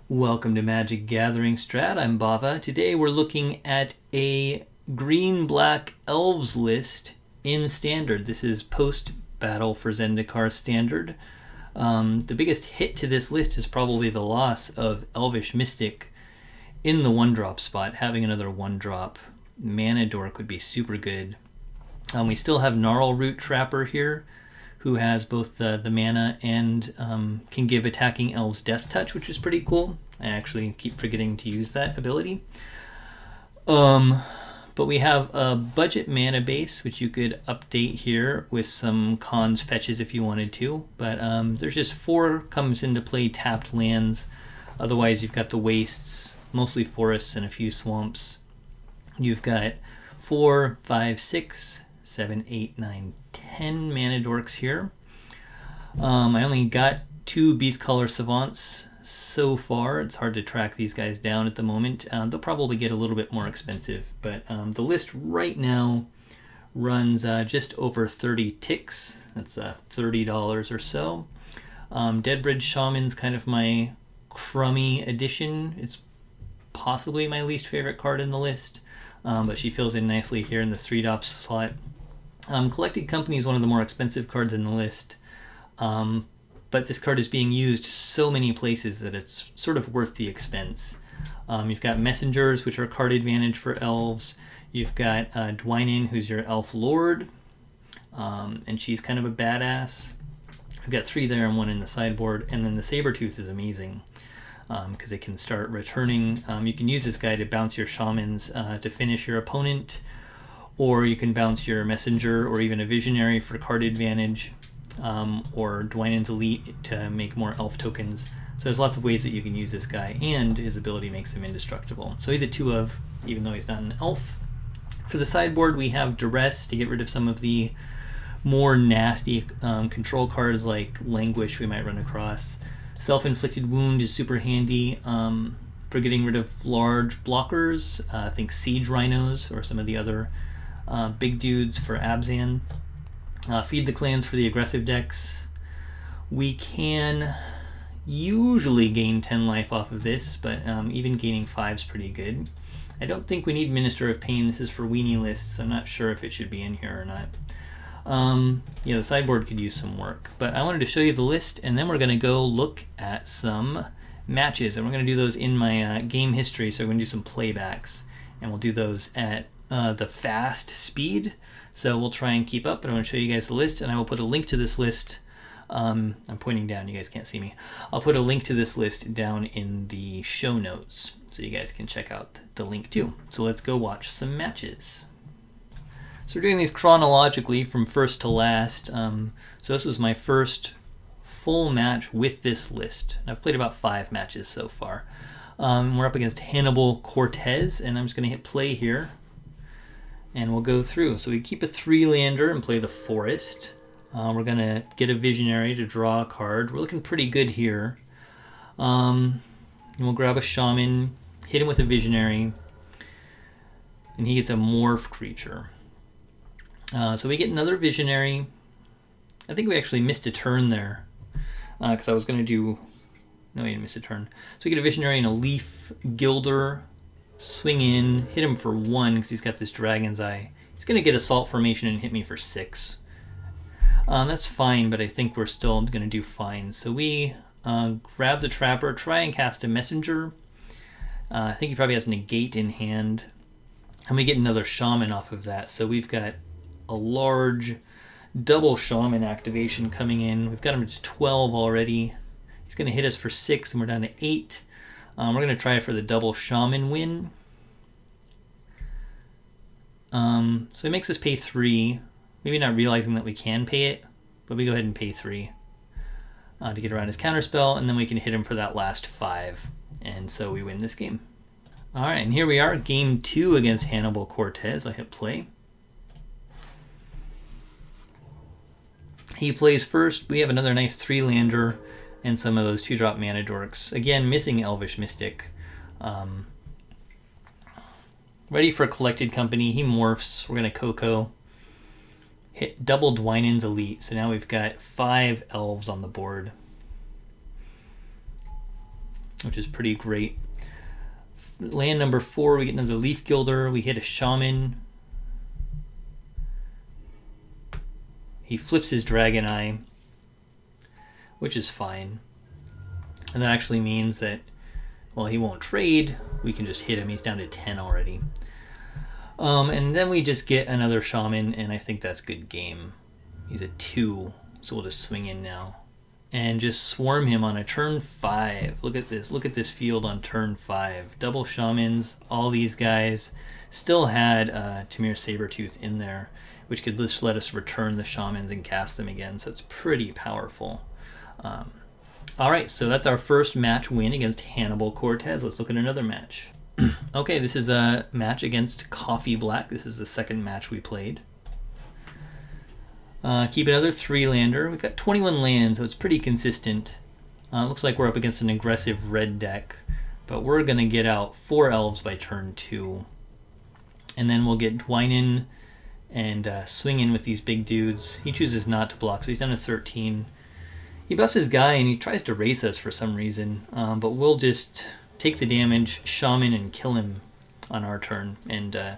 Welcome to Magic Gathering Strat. I'm Bava. Today we're looking at a green-black elves list in Standard. This is post-battle for Zendikar Standard. The biggest hit to this list is probably the loss of Elvish Mystic in the 1-drop spot. Having another 1-drop mana dork would be super good. We still have Gnarlroot Trapper here, who has both the mana and can give attacking elves Death Touch, which is pretty cool. I actually keep forgetting to use that ability. But we have a budget mana base, which you could update here with some Khans fetches if you wanted to. But there's just 4 comes into play tapped lands. Otherwise, you've got the wastes, mostly forests and a few swamps. You've got 4, 5, 6, 7, 8, 9, 10 mana dorks here. I only got 2 Beast Color Savants so far. It's hard to track these guys down at the moment. They'll probably get a little bit more expensive, but the list right now runs just over 30 ticks. That's $30 or so. Deadbridge Shaman's kind of my crummy addition. It's possibly my least favorite card in the list, but she fills in nicely here in the 3-drop slot. Collected Company is one of the more expensive cards in the list, but this card is being used so many places that it's sort of worth the expense. You've got Messengers, which are card advantage for elves. You've got Dwynen, who's your elf lord, and she's kind of a badass. I've got 3 there and 1 in the sideboard, and then the Sabertooth is amazing because it can start returning. You can use this guy to bounce your shamans to finish your opponent, or you can bounce your Messenger or even a Visionary for card advantage, or Dwynen's Elite to make more elf tokens. So there's lots of ways that you can use this guy, and his ability makes him indestructible. So he's a 2 of, even though he's not an elf. For the sideboard, we have Duress to get rid of some of the more nasty control cards like Languish we might run across. Self-Inflicted Wound is super handy for getting rid of large blockers. I think Siege Rhinos or some of the other big dudes for Abzan. Feed the Clans for the aggressive decks. We can usually gain 10 life off of this, but even gaining 5 is pretty good. I don't think we need Minister of Pain. This is for weenie lists. I'm not sure if it should be in here or not. Yeah, the sideboard could use some work, but I wanted to show you the list, and then we're going to go look at some matches, and we're going to do those in my game history. So we're going to do some playbacks, and we'll do those at the fast speed. So we'll try and keep up, but I want to show you guys the list, and I will put a link to this list. I'm pointing down, you guys can't see me. I'll put a link to this list down in the show notes, so you guys can check out the link too. So let's go watch some matches. So we're doing these chronologically from first to last. So this was my first full match with this list. I've played about 5 matches so far. We're up against Hannibal Cortez, and I'm just going to hit play here, and we'll go through. So we keep a 3-lander and play the Forest. We're going to get a Visionary to draw a card. We're looking pretty good here. And we'll grab a Shaman, hit him with a Visionary, and he gets a Morph creature. So we get another Visionary. I think we actually missed a turn there because I was going to do... No, we didn't miss a turn. So we get a Visionary and a Leaf Gilder. Swing in, hit him for 1 because he's got this Dragon's Eye. He's going to get Assault Formation and hit me for 6. That's fine, but I think we're still going to do fine. So we grab the Trapper, try and cast a Messenger. I think he probably has Negate in hand. And we get another Shaman off of that. So we've got a large double Shaman activation coming in. We've got him to 12 already. He's going to hit us for 6, and we're down to 8. We're going to try for the double Shaman win. So it makes us pay 3. Maybe not realizing that we can pay it, but we go ahead and pay 3 to get around his counterspell, and then we can hit him for that last 5. And so we win this game. Alright, and here we are, game 2 against Hannibal Cortez. I hit play. He plays first. We have another nice 3-lander and some of those 2-drop mana dorks. Again, missing Elvish Mystic. Ready for a Collected Company. He morphs. We're going to Coco. Hit double Dwynen's Elite. So now we've got 5 elves on the board. which is pretty great. Land number 4, we get another Leaf Gilder. We hit a Shaman. He flips his Dragon Eye, which is fine. And that actually means that, well, he won't trade. We can just hit him. He's down to 10 already. And then we just get another Shaman, and I think that's good game. He's a 2, so we'll just swing in now. And just swarm him on a turn 5. Look at this. Look at this field on turn 5. Double Shamans, all these guys. Still had Tamir Sabertooth in there, which could just let us return the Shamans and cast them again, so it's pretty powerful. Alright, so that's our first match win against Hannibal Cortez. Let's look at another match. Okay, this is a match against Coffee Black. This is the second match we played. Keep another 3-lander. We've got 21 lands, so it's pretty consistent. Looks like we're up against an aggressive red deck, but we're going to get out 4 elves by turn 2. And then we'll get Dwynen and swing in with these big dudes. He chooses not to block, so he's down to 13. He buffs his guy and he tries to race us for some reason, but we'll just take the damage, Shaman, and kill him on our turn. And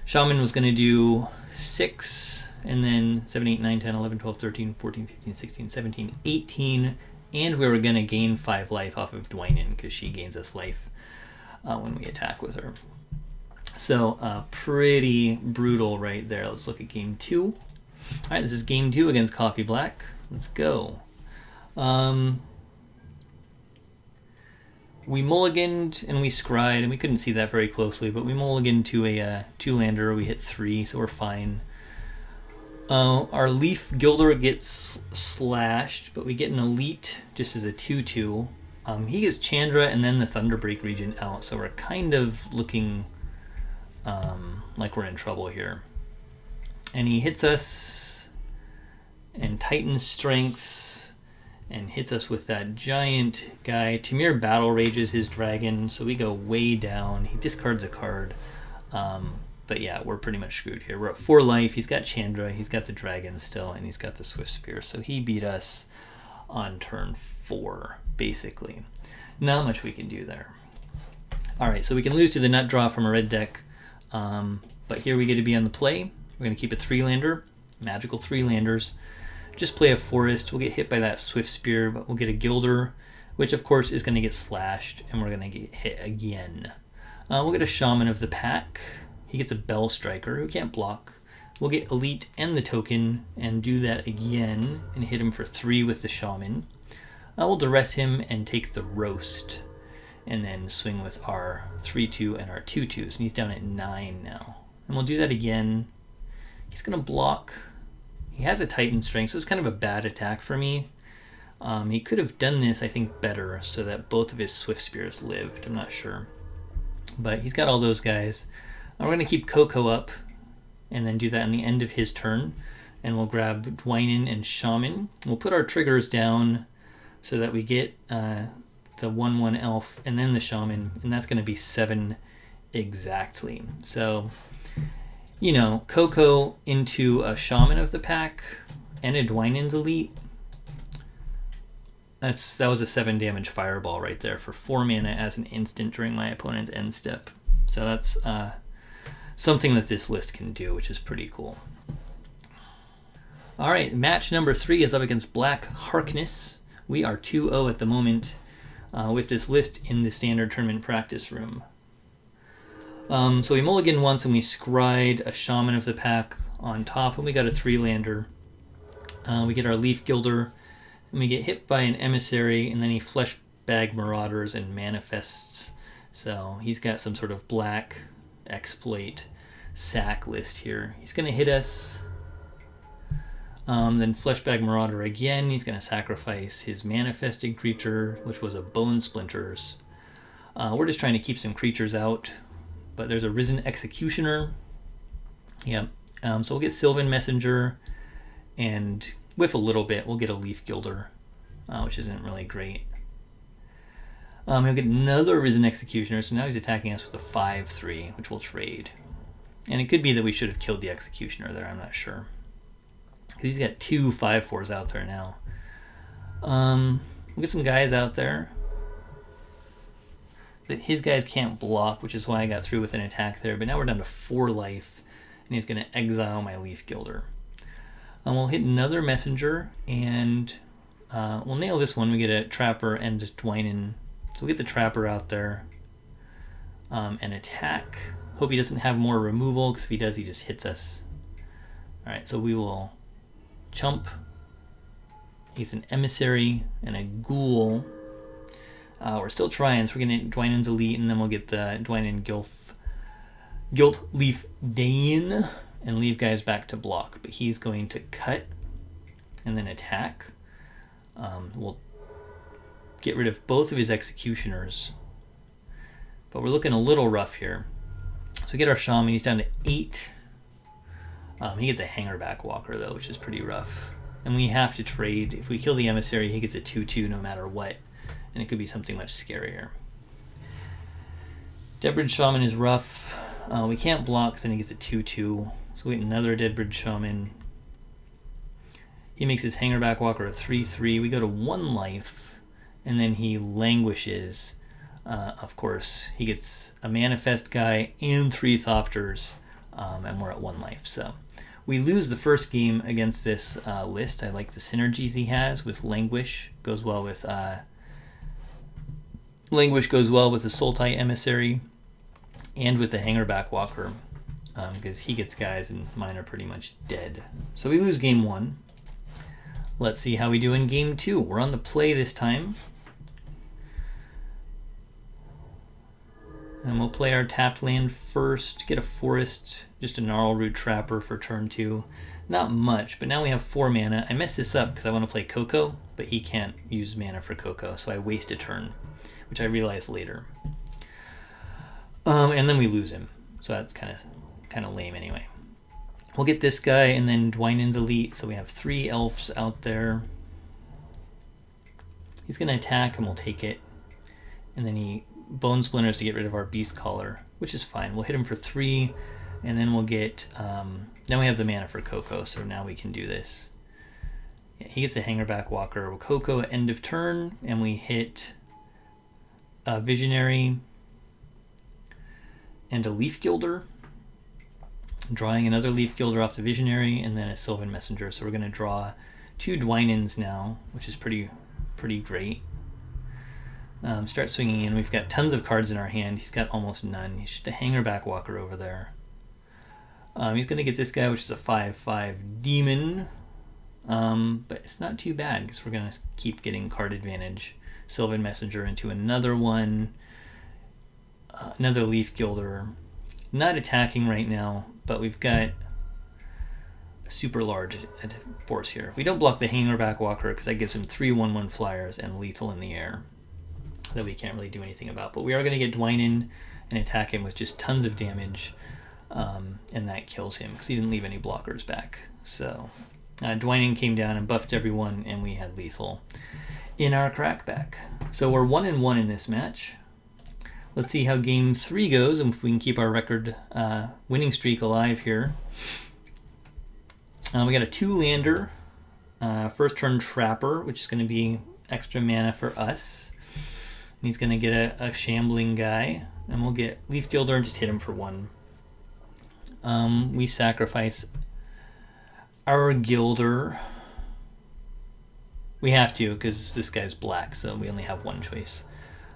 Shaman was going to do 6, and then 7, 8, 9, 10, 11, 12, 13, 14, 15, 16, 17, 18, and we were going to gain 5 life off of Dwynen because she gains us life when we attack with her. So pretty brutal right there. Let's look at game 2. All right, this is game 2 against Coffee Black. Let's go. We mulliganed and we scryed, and we couldn't see that very closely, but we mulliganed to a 2-lander. We hit 3, so we're fine. Our Leaf Gilder gets slashed, but we get an Elite just as a 2/2. He gets Chandra and then the Thunderbreak Regent out, so we're kind of looking like we're in trouble here. And he hits us and Titan Strengths and hits us with that giant guy. Tamir Battle Rages his dragon, so we go way down. He discards a card. But yeah, we're pretty much screwed here. We're at 4 life. He's got Chandra, he's got the dragon still, and he's got the Swift Spear. So he beat us on turn 4, basically. Not much we can do there. Alright, so we can lose to the nut draw from a red deck. But here we get to be on the play. We're going to keep a 3-lander, magical 3-landers. Just play a forest. We'll get hit by that Swift Spear, but we'll get a Gilder, which of course is going to get slashed, and we're going to get hit again. We'll get a Shaman of the Pack. He gets a Bell Striker who can't block. We'll get Elite and the token and do that again and hit him for 3 with the Shaman. We'll duress him and take the Roast and then swing with our 3/2 and our 2/2s, and he's down at 9 now. And we'll do that again. He's going to block. He has a Titan Strength, so it's kind of a bad attack for me. He could have done this, I think, better so that both of his Swift Spears lived. I'm not sure. But he's got all those guys. We're going to keep Coco up and then do that on the end of his turn. And we'll grab Dwynen and Shaman. We'll put our triggers down so that we get the 1/1 elf and then the Shaman. And that's going to be 7 exactly. So, you know, Coco into a Shaman of the Pack and a Dwynen's Elite. That was a 7 damage fireball right there for 4 mana as an instant during my opponent's end step. So that's something that this list can do, which is pretty cool. All right, match number 3 is up against Black Harkness. We are 2-0 at the moment with this list in the standard tournament practice room. So we mulligan once and we scryed a Shaman of the Pack on top, and we got a 3-lander. We get our Leaf Gilder, and we get hit by an Emissary, and then he Flesh Bag Marauders and manifests. So he's got some sort of black exploit sack list here. He's going to hit us. Then Fleshbag Marauder again. He's going to sacrifice his manifested creature, which was a Bone Splinters. We're just trying to keep some creatures out. But there's a Risen Executioner. Yeah. So we'll get Sylvan Messenger. And with a little bit, we'll get a Leaf Gilder, which isn't really great. He'll get another Risen Executioner, so now he's attacking us with a 5/3, which we'll trade. And it could be that we should have killed the Executioner there, I'm not sure. Because he's got 2 5/4s out there now. We'll get some guys out there. his guys can't block, which is why I got through with an attack there. But now we're down to 4 life, and he's going to exile my Leaf Gilder. We'll hit another messenger, and we'll nail this one. We get a Trapper and a Dwynen. So we'll get the Trapper out there and attack. Hope he doesn't have more removal, because if he does, he just hits us. Alright, so we will chump. He's an Emissary and a Ghoul. We're still trying, so we're going to Dwynen's Elite, and then we'll get the Dwynen Gilt Leaf Dane and leave guys back to block. But he's going to cut and then attack. We'll get rid of both of his Executioners. But we're looking a little rough here. So we get our Shaman, he's down to 8. He gets a Hangerback Walker though, which is pretty rough. And we have to trade. If we kill the Emissary, he gets a 2/2 no matter what. And it could be something much scarier. Deadbridge Shaman is rough. We can't block because then he gets a 2/2. So we get another Deadbridge Shaman. He makes his Hangerback Walker a 3/3. We go to 1 life, and then he languishes. Of course, he gets a Manifest guy and 3 Thopters, and we're at 1 life. So we lose the first game against this list. I like the synergies he has with Languish. Goes well with the Sultai Emissary and with the Hangerback Walker, because he gets guys and mine are pretty much dead. So we lose game 1. Let's see how we do in game 2. We're on the play this time. And we'll play our tapped land first, get a Forest, just a Gnarlroot Trapper for turn 2. Not much, but now we have 4 mana. I messed this up because I want to play Coco, but he can't use mana for Coco, so I waste a turn, which I realized later. And then we lose him, so that's kind of lame anyway. We'll get this guy and then Dwynen's Elite, so we have 3 elves out there. He's going to attack and we'll take it. And then he Bone Splinters to get rid of our Beast Caller, which is fine. We'll hit him for 3, and then we'll get... now we have the mana for Coco, so now we can do this. Yeah, he gets a Hangerback Walker. We'll Coco at end of turn, and we hit a Visionary and a Leaf Gilder. Drawing another Leaf Gilder off the Visionary, and then a Sylvan Messenger. So we're going to draw 2 Dwynens now, which is pretty great. Start swinging in. We've got tons of cards in our hand. He's got almost none. He's just a Hangerback Walker over there. He's going to get this guy, which is a 5/5 Demon. But it's not too bad because we're going to keep getting card advantage. Sylvan Messenger into another one. Another Leaf Gilder. Not attacking right now, but we've got a super large force here. We don't block the Hangerback Walker because that gives him 3/1/1 flyers and lethal in the air that we can't really do anything about. But we are going to get Dwynen and attack him with just tons of damage, and that kills him because he didn't leave any blockers back. So Dwynen came down and buffed everyone, and we had lethal in our crackback. So we're 1-1 in this match. Let's see how game 3 goes, and if we can keep our record winning streak alive here. We got a 2-lander, first turn Trapper, which is going to be extra mana for us. And he's going to get a Shambling guy, and we'll get Leaf Gilder and just hit him for 1. We sacrifice our Gilder. We have to, because this guy's black, so we only have 1 choice.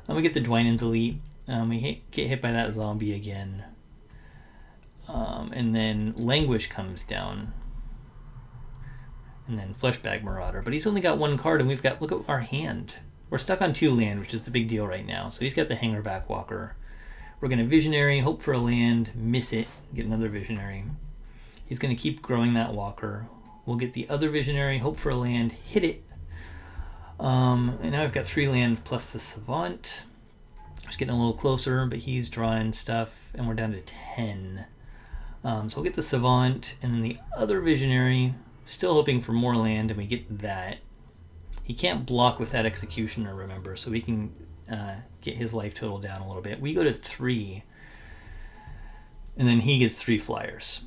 We get the Dwynen's Elite. We get hit by that zombie again. And then Languish comes down. And then Fleshbag Marauder. But he's only got 1 card, and we've got, look at our hand. We're stuck on 2 land, which is the big deal right now. So he's got the Hangerback Walker. We're going to Visionary, hope for a land, miss it, get another Visionary. He's going to keep growing that Walker. We'll get the other Visionary, hope for a land, hit it. And now I've got 3 land plus the Savant. Just getting a little closer, but he's drawing stuff, and we're down to 10. So we'll get the Savant, and then the other Visionary, still hoping for more land, and we get that. He can't block with that Executioner, remember, so we can get his life total down a little bit. We go to 3, and then he gets 3 flyers.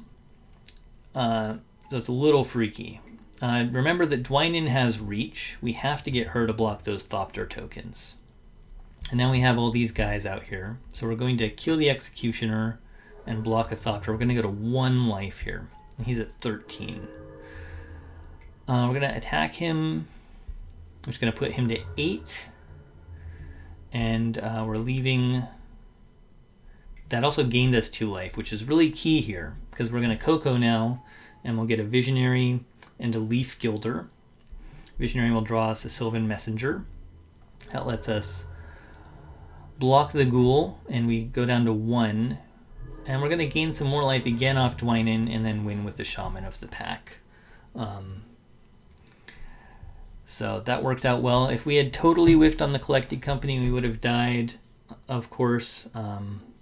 So it's a little freaky. Remember that Dwynen has reach. We have to get her to block those Thopter tokens. And now we have all these guys out here. So we're going to kill the Executioner and block a Thopter. We're going to go to 1 life here. He's at 13. We're going to attack him. We're just going to put him to 8. And we're leaving... That also gained us 2 life, which is really key here, because we're going to Coco now, and we'll get a Visionary and a Leaf Gilder. Visionary will draw us a Sylvan Messenger. That lets us block the Ghoul, and we go down to 1. And we're going to gain some more life again off Dwynen, and then win with the Shaman of the Pack. So that worked out well. If we had totally whiffed on the Collected Company, we would have died, of course.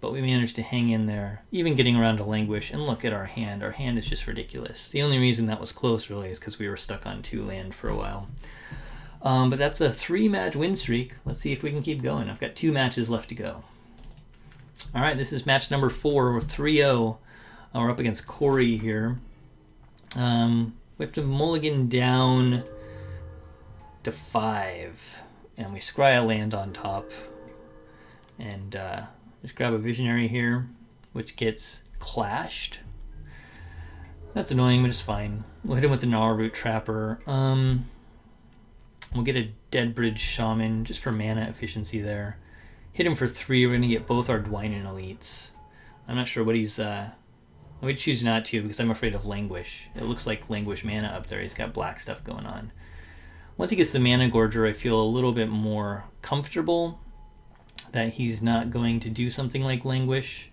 But we managed to hang in there, even getting around to Languish. And look at our hand. Our hand is just ridiculous. The only reason that was close, really, is because we were stuck on 2 land for a while. But that's a 3-match win streak. Let's see if we can keep going. I've got 2 matches left to go. All right, this is match number 4. We're 3-0. We're up against Corey here. We have to mulligan down to 5. And we scry a land on top. And just grab a Visionary here, which gets clashed. That's annoying, but it's fine. We'll hit him with a Gnarlroot Trapper. We'll get a Deadbridge Shaman just for mana efficiency there. Hit him for 3. We're going to get both our Dwynen elites. I'm not sure what he's... I would choose not to because I'm afraid of Languish. It looks like Languish mana up there. He's got black stuff going on. Once he gets the Mana Gorger, I feel a little bit more comfortable that he's not going to do something like Languish.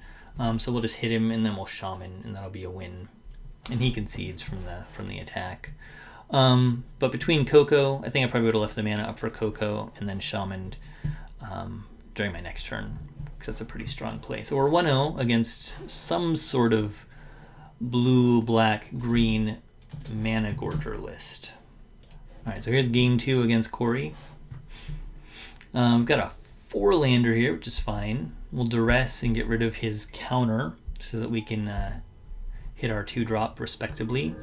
So we'll just hit him and then we'll Shaman, and that'll be a win. And he concedes from the attack. But between Coco, I think I probably would have left the mana up for Coco and then Shamaned during my next turn, because that's a pretty strong play. So we're 1-0 against some sort of blue, black, green Mana Gorger list. Alright, so here's game 2 against Corey. We've got a 4-lander here, which is fine. We'll Duress and get rid of his counter so that we can hit our 2-drop respectively.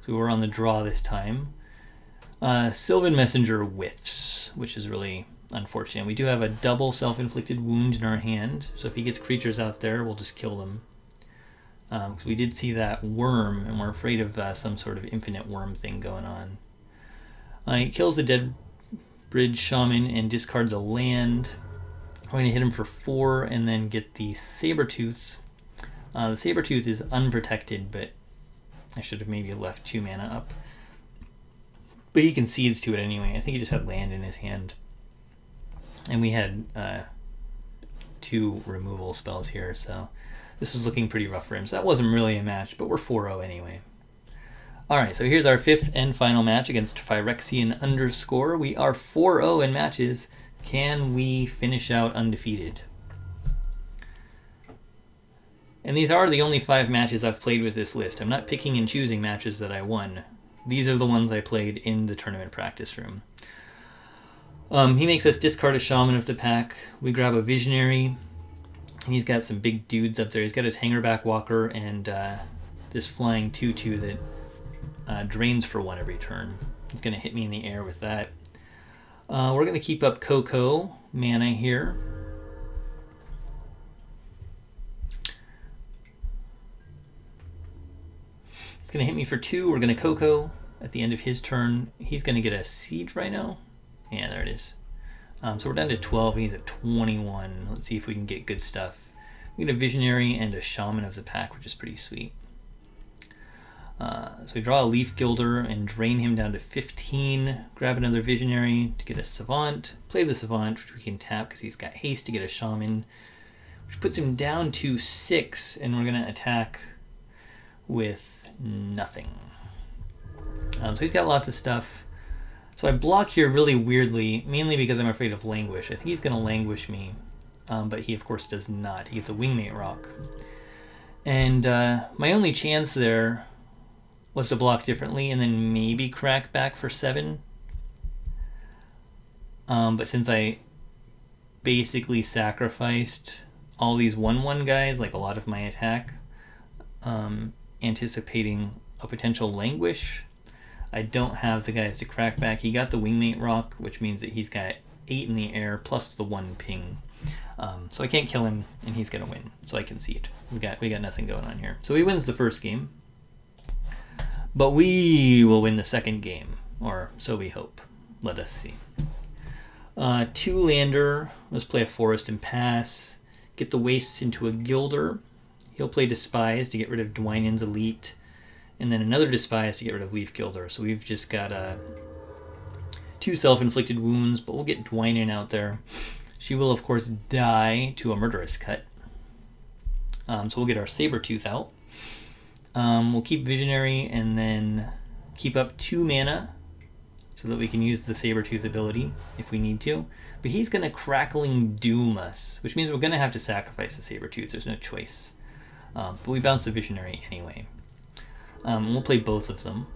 So we're on the draw this time. Sylvan Messenger whiffs, which is really unfortunate. We do have a double self-inflicted wound in our hand, so if he gets creatures out there, we'll just kill them. We did see that worm, and we're afraid of some sort of infinite worm thing going on. He kills the Deadbridge Shaman and discards a land. We're going to hit him for 4 and then get the Sabertooth. The Sabertooth is unprotected, but I should have maybe left 2 mana up. But he concedes to it anyway. I think he just had land in his hand. And we had 2 removal spells here, so this was looking pretty rough for him. So that wasn't really a match, but we're 4-0 anyway. Alright, so here's our 5th and final match against Phyrexian_. We are 4-0 in matches. Can we finish out undefeated? And these are the only 5 matches I've played with this list. I'm not picking and choosing matches that I won. These are the ones I played in the tournament practice room. He makes us discard a Shaman of the Pack. We grab a Visionary. He's got some big dudes up there. He's got his Hangerback Walker and this flying 2/2 that drains for 1 every turn. He's going to hit me in the air with that. We're going to keep up Coco mana here. It's going to hit me for 2. We're going to Coco at the end of his turn. He's going to get a Siege Rhino. Yeah, there it is. So we're down to 12 and he's at 21. Let's see if we can get good stuff. We get a Visionary and a Shaman of the Pack, which is pretty sweet. So we draw a Leaf Gilder and drain him down to 15. Grab another Visionary to get a Savant. Play the Savant, which we can tap because he's got haste to get a Shaman, which puts him down to 6, and we're going to attack with nothing. So he's got lots of stuff. So I block here really weirdly, mainly because I'm afraid of Languish. I think he's going to Languish me, but he of course does not. He gets a Wingmate Rock. And my only chance there was to block differently and then maybe crack back for 7. But since I basically sacrificed all these 1/1 guys, like a lot of my attack, anticipating a potential Languish, I don't have the guys to crack back. He got the Wingmate Rock, which means that he's got 8 in the air plus the 1 ping. So I can't kill him, and he's gonna win. So I concede. We got nothing going on here. So he wins the first game, but we will win the second game, or so we hope. Let us see. 2-lander. Let's play a forest and pass. Get the wastes into a gilder. He'll play Despise to get rid of Dwynen's Elite, and then another Despise to get rid of Leaf Gilder. So we've just got 2 self-inflicted wounds, but we'll get Dwynen out there. She will, of course, die to a Murderous Cut. So we'll get our Sabertooth out. We'll keep Visionary and then keep up 2 mana so that we can use the Sabertooth ability if we need to. But he's going to Crackling Doom us, which means we're going to have to sacrifice the Sabertooth. There's no choice. But we bounce the Visionary anyway. We'll play both of them.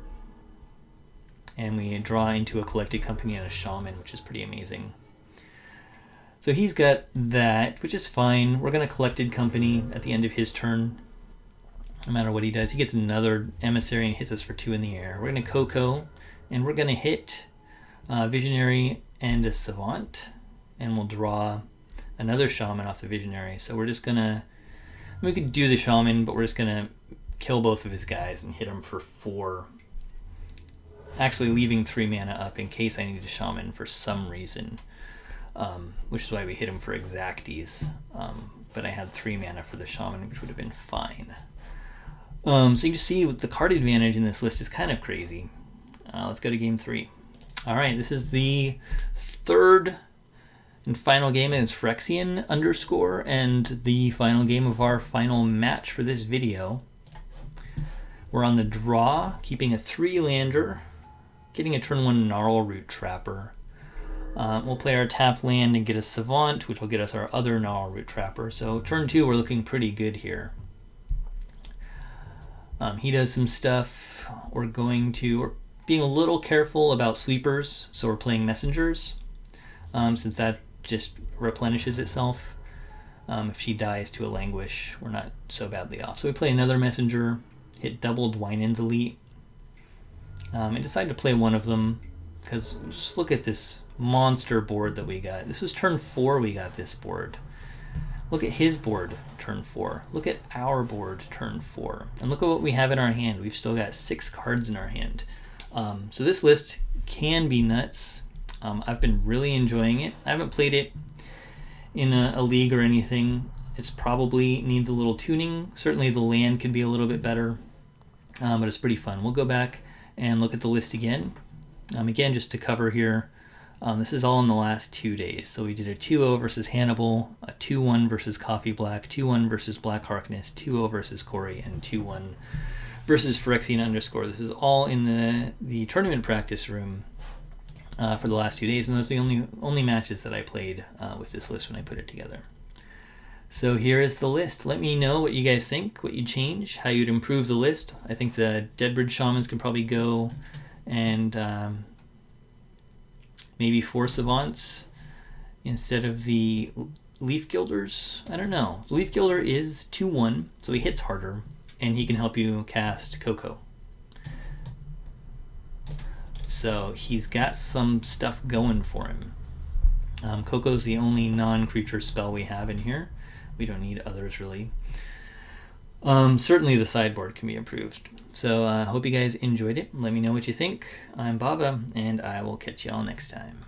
And we draw into a Collected Company and a Shaman, which is pretty amazing. So he's got that, which is fine. We're going to Collected Company at the end of his turn. No matter what he does, he gets another Emissary and hits us for 2 in the air. We're going to Coco, and we're going to hit Visionary and a Savant, and we'll draw another Shaman off the Visionary. So we're just going to... We could do the Shaman, but we're just going to kill both of his guys and hit him for 4. Actually leaving 3 mana up in case I need a Shaman for some reason. Which is why we hit him for Exacties. But I had 3 mana for the Shaman, which would have been fine. So you can see the card advantage in this list is kind of crazy. Let's go to game 3. Alright, this is the 3rd and final game against Phyrexian _ and the final game of our final match for this video. We're on the draw, keeping a 3-lander, getting a turn 1 Gnarlroot Trapper. We'll play our tap land and get a Savant, which will get us our other Gnarlroot Trapper. So turn 2, we're looking pretty good here. He does some stuff. We're being a little careful about sweepers, so we're playing messengers, since that just replenishes itself. If she dies to a languish, we're not so badly off. So we play another messenger, hit double Dwynen's Elite, and decide to play one of them, because just look at this monster board that we got. This was turn 4 we got this board. Look at his board, turn 4. Look at our board, turn 4. And look at what we have in our hand. We've still got 6 cards in our hand. So this list can be nuts. I've been really enjoying it. I haven't played it in a league or anything. It's probably needs a little tuning. Certainly the land could be a little bit better, but it's pretty fun. We'll go back and look at the list again. Again, just to cover here, this is all in the last 2 days. So we did a 2-0 versus Hannibal, a 2-1 versus Coffee Black, 2-1 versus Black Harkness, 2-0 versus Corey, and 2-1 versus Phyrexian _ This is all in the tournament practice room for the last 2 days, and those are the only matches that I played with this list when I put it together. So here is the list. Let me know what you guys think, what you'd change, how you'd improve the list. I think the Deadbridge Shamans can probably go, and maybe 4 Savants instead of the Leaf Gilders. I don't know. The Leaf Gilder is 2-1, so he hits harder, and he can help you cast Coco. So he's got some stuff going for him. Coco's the only non-creature spell we have in here. We don't need others, really. Certainly the sideboard can be improved. So I hope you guys enjoyed it. Let me know what you think. I'm Bava, and I will catch y'all next time.